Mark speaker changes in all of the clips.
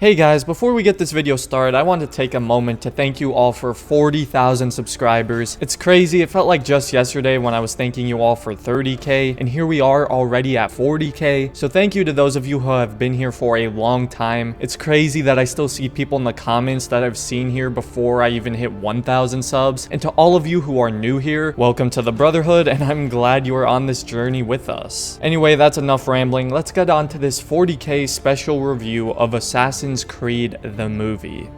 Speaker 1: Hey guys, before we get this video started, I want to take a moment to thank you all for 40,000 subscribers. It's crazy, it felt like just yesterday when I was thanking you all for 30k, and here we are already at 40k. So thank you to those of you who have been here for a long time. It's crazy that I still see people in the comments that I've seen here before I even hit 1,000 subs. And to all of you who are new here, welcome to the Brotherhood, and I'm glad you are on this journey with us. Anyway, that's enough rambling. Let's get on to this 40k special review of Assassin's Creed the movie.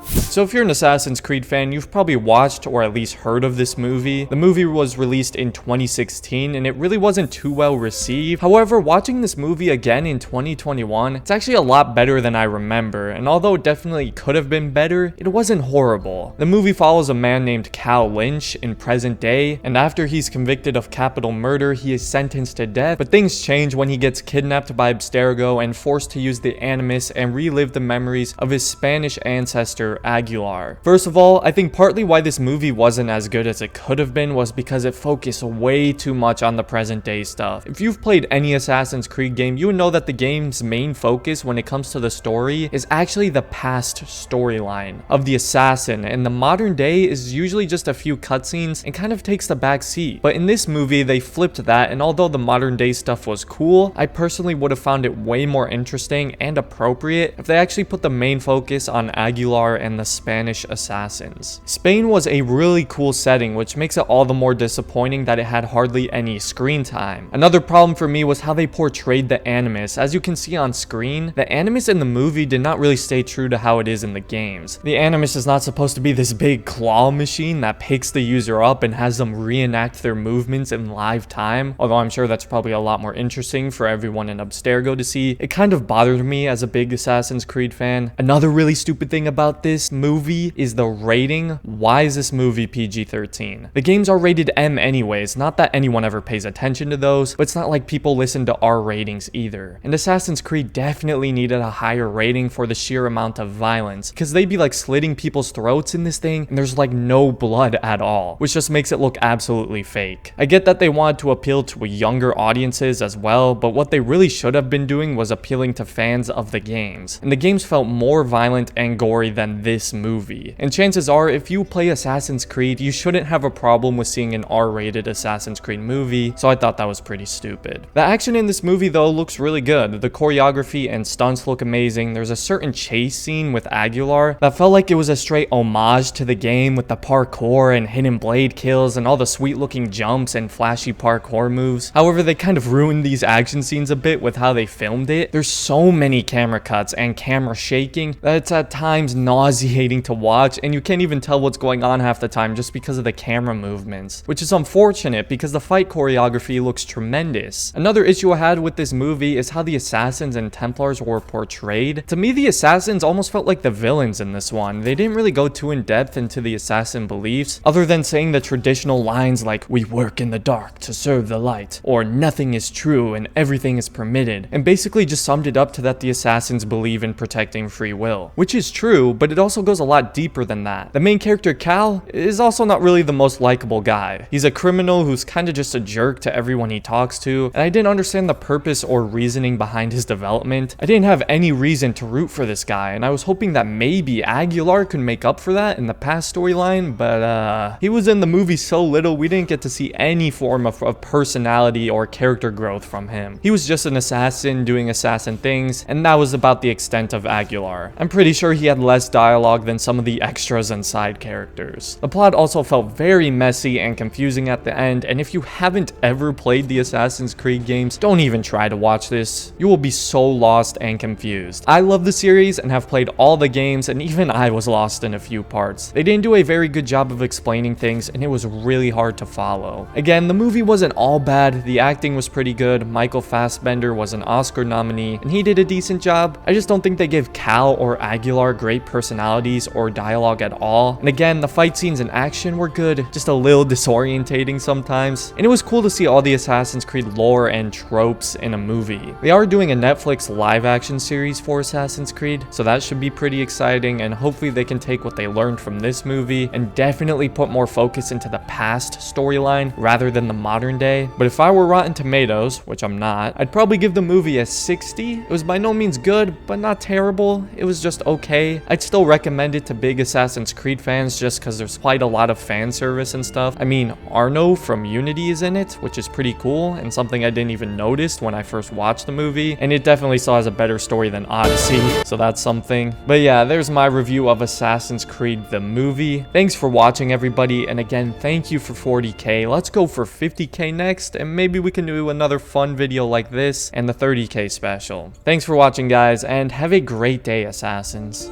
Speaker 1: So if you're an Assassin's Creed fan, you've probably watched or at least heard of this movie. The movie was released in 2016 and it really wasn't too well received. However, watching this movie again in 2021, it's actually a lot better than I remember, and although it definitely could have been better, it wasn't horrible. The movie follows a man named Cal Lynch in present day, and after he's convicted of capital murder, he is sentenced to death, but things change when he gets kidnapped by Abstergo and forced to use the Animus and relive the memories of his Spanish ancestor Aguilar. First of all, I think partly why this movie wasn't as good as it could have been was because it focused way too much on the present day stuff. If you've played any Assassin's Creed game, you would know that the game's main focus when it comes to the story is actually the past storyline of the assassin, and the modern day is usually just a few cutscenes and kind of takes the back seat. But in this movie, they flipped that, and although the modern day stuff was cool, I personally would have found it way more interesting and appropriate if they actually put the main focus on Aguilar and the Spanish assassins. Spain was a really cool setting, which makes it all the more disappointing that it had hardly any screen time. Another problem for me was how they portrayed the Animus. As you can see on screen, the Animus in the movie did not really stay true to how it is in the games. The Animus is not supposed to be this big claw machine that picks the user up and has them reenact their movements in live time, although I'm sure that's probably a lot more interesting for everyone in Abstergo to see. It kind of bothered me as a big Assassin's Creed fan. Another really stupid thing about this movie is the rating. Why is this movie PG-13? The games are rated M anyways, not that anyone ever pays attention to those, but it's not like people listen to R ratings either. And Assassin's Creed definitely needed a higher rating for the sheer amount of violence, because they'd be like slitting people's throats in this thing and there's like no blood at all, which just makes it look absolutely fake. I get that they wanted to appeal to younger audiences as well, but what they really should have been doing was appealing to fans of the games. And the games felt more violent and gory than this movie. And chances are, if you play Assassin's Creed, you shouldn't have a problem with seeing an R-rated Assassin's Creed movie, so I thought that was pretty stupid. The action in this movie though looks really good. The choreography and stunts look amazing. There's a certain chase scene with Aguilar that felt like it was a straight homage to the game, with the parkour and hidden blade kills and all the sweet looking jumps and flashy parkour moves. However, they kind of ruined these action scenes a bit with how they filmed it. There's so many camera cuts and camera shaking that it's at times nauseating to watch, and you can't even tell what's going on half the time just because of the camera movements, which is unfortunate because the fight choreography looks tremendous. Another issue I had with this movie is how the assassins and Templars were portrayed. To me, the assassins almost felt like the villains in this one. They didn't really go too in depth into the assassin beliefs, other than saying the traditional lines like, "We work in the dark to serve the light," or "Nothing is true and everything is permitted," and basically just summed it up to that the assassins believe in protecting free will, which is true, but it also goes a lot deeper than that. The main character, Cal, is also not really the most likable guy. He's a criminal who's kind of just a jerk to everyone he talks to, and I didn't understand the purpose or reasoning behind his development. I didn't have any reason to root for this guy, and I was hoping that maybe Aguilar could make up for that in the past storyline, but he was in the movie so little we didn't get to see any form of personality or character growth from him. He was just an assassin doing assassin things, and that was about the extent of Aguilar. I'm pretty sure he had less dialogue than some of the extras and side characters. The plot also felt very messy and confusing at the end, and if you haven't ever played the Assassin's Creed games, don't even try to watch this. You will be so lost and confused. I love the series and have played all the games, and even I was lost in a few parts. They didn't do a very good job of explaining things, and it was really hard to follow. Again, the movie wasn't all bad. The acting was pretty good. Michael Fassbender was an Oscar nominee, and he did a decent job. I just don't think they gave Cal or Aguilar great personalities personalities or dialogue at all. And again, the fight scenes and action were good, just a little disorientating sometimes. And it was cool to see all the Assassin's Creed lore and tropes in a movie. They are doing a Netflix live action series for Assassin's Creed, so that should be pretty exciting, and hopefully they can take what they learned from this movie and definitely put more focus into the past storyline rather than the modern day. But if I were Rotten Tomatoes, which I'm not, I'd probably give the movie a 60. It was by no means good, but not terrible. It was just okay. I'd still recommend it to big Assassin's Creed fans just because there's quite a lot of fan service and stuff. I mean, Arno from Unity is in it, which is pretty cool and something I didn't even notice when I first watched the movie, and it definitely still has a better story than Odyssey, so that's something. But yeah, there's my review of Assassin's Creed the movie. Thanks for watching, everybody, and again, thank you for 40k. Let's go for 50k next, and maybe we can do another fun video like this and the 30k special. Thanks for watching, guys, and have a great day, Assassins.